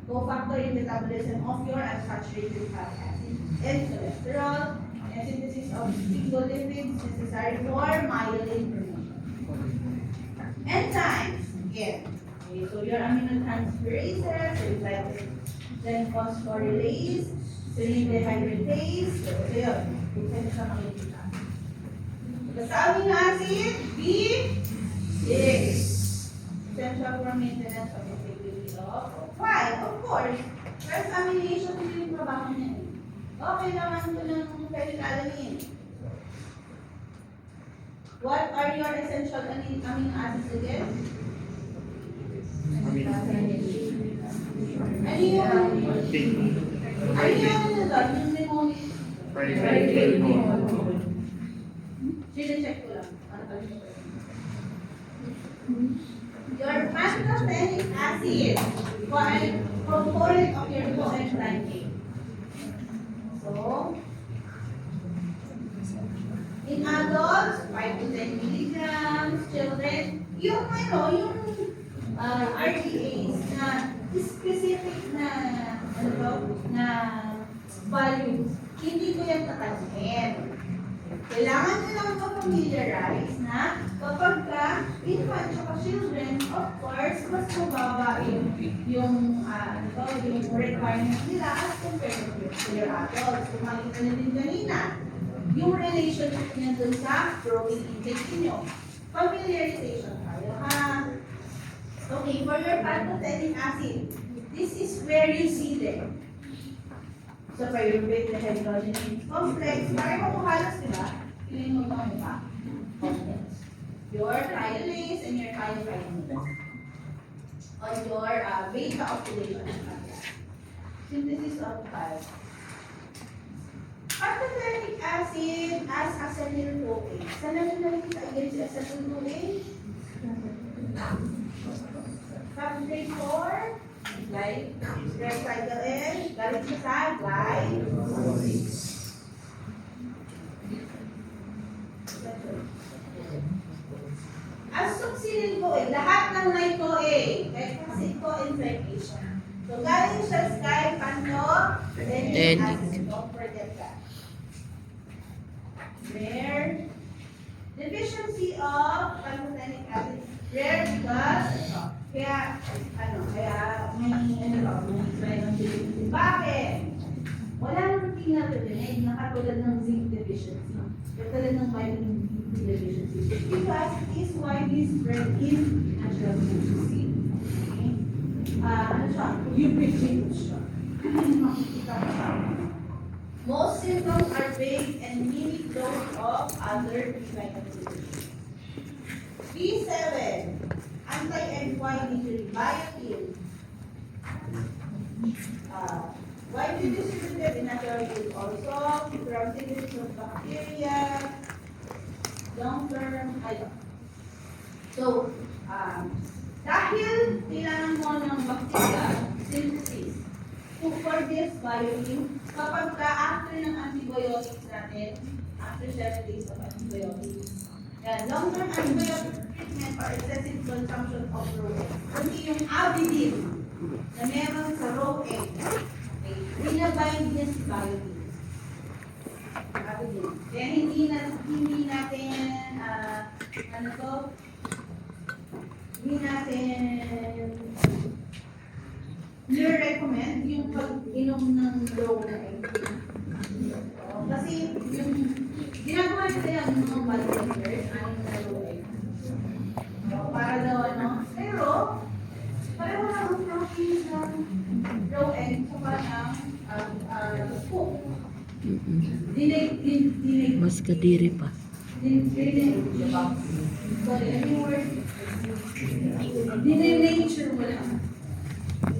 Co-factor in metabolism of your unsaturated fatty acid and cholesterol, and synthesis of lipids necessary for myelin formation. Enzymes, again. Okay, so your aminotransferases, then phosphorylase, serine dehydratase, so yun. Dito sa makikita. Sa amino acid, B6. Essential for maintenance of integrity of. Why? Of course, transamination din yung trabaho niya. Okay naman ko ng phenylalanine. What are your essential amino acids again? Ano yung limonic? Sine-check ko lang. Your pantothenic acid, component of your coenzyme A. So, in adults, 5 to 10 milligrams, children, yung RDAs na specific na values, hindi ko yan tatanungin. Kailangan nyo lang ma-familiarize na kapag ka infant at children, of course, mas mababa yung requirements nila as compared to your adults. Kung makikita na din kanina, yung relationship niya dun sa protein intake niyo. Familiarization tayo, ha? Okay, for your pantothenic acid, this is where you see them. So, pyruvate, the hydrogenase complex, pareho mo halos, di ba? Piling mo ito, di ba? Complex. Your thiolase and your thiopyramid. On your beta oxidation. Synthesis of thiol. Pantothenic acid as acetyl-CoA. Saan natin nakikita again si acetyl-CoA? Substrate 4, recycle N, galing siya sa glycolysis. As succinyl-CoA, lahat ng nito-A, kasi co-inflammation. So, galing siya sa pantothenic acid. Don't forget that. Rare. Deficiency of pantothenic acid. Rare because, kaya may deficiency. Bakit? Wala nang tingnan rin, nakatulad ng zinc deficiency. Katulad ng vitamin D deficiency. Because it is widely spread in natural food. Okay? Ano siya? Ubiquitous siya. Makikita mo siya. Most symptoms are vague and mimic those of other vitamins. B7, anti-NY biotin. Widely distributed in natural food also, from synthesis of bacteria, long-term, So, dahil kailangan mo ng bacteria synthesis for this biotin, kapag after ng antibiotics natin, after 7 days of antibiotics, yan, long-term antibiotic treatment or excessive consumption of raw egg. Kundi yung avidin na meron sa raw egg, okay, binabind niya si biotin. Avidin. Kaya hindi natin, hindi natin nire-recommend yung pag-inom ng raw na egg. Kasi yung ginagawa nila yung mga bodybuilders ay na raw egg. Para daw pero pareho lang ang protein ng raw egg sa parang cook. Mas kadiri pa. Sorry, any word? Denature mo lang.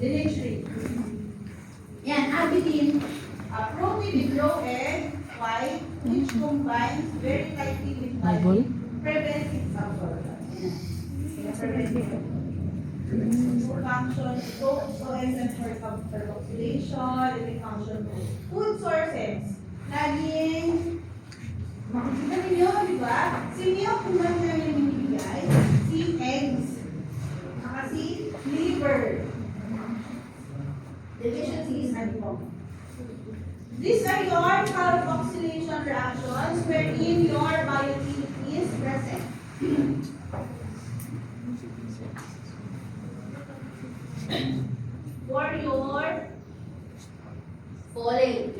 Denature. Yan, avidin. Protein with raw egg, white, which combines very tightly with Bible? prevents its absorption. Function, so enzymes for carboxylation, and function for food sources. Laging, makikita ninyo, di ba? Si milk, kung ba namin yung binibigay? Si eggs. Si liver. Deficiency is uncommon. These are your carboxylation reactions wherein your biotin is present. For your folic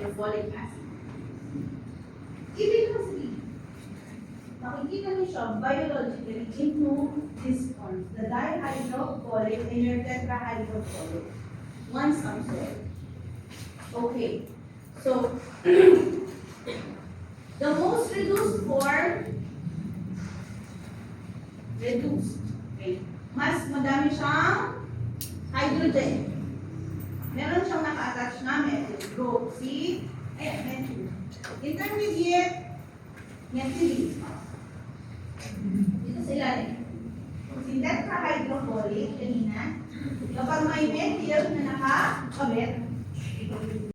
acid. Ibig sabihin, makikita niyo siya biologically into these forms, the dihydrofolate and your tetrahydrofolate. Once absorbed. Okay. So, the most reduced form, okay. Mas madami siyang hydrogen. Meron siyang naka-attach na methyl group. See? Ayan, methyl. Intermediate, methylene. Dito sila rin. Si tetrahydrofolate, kanina. Kapag may methyl na nakakabit,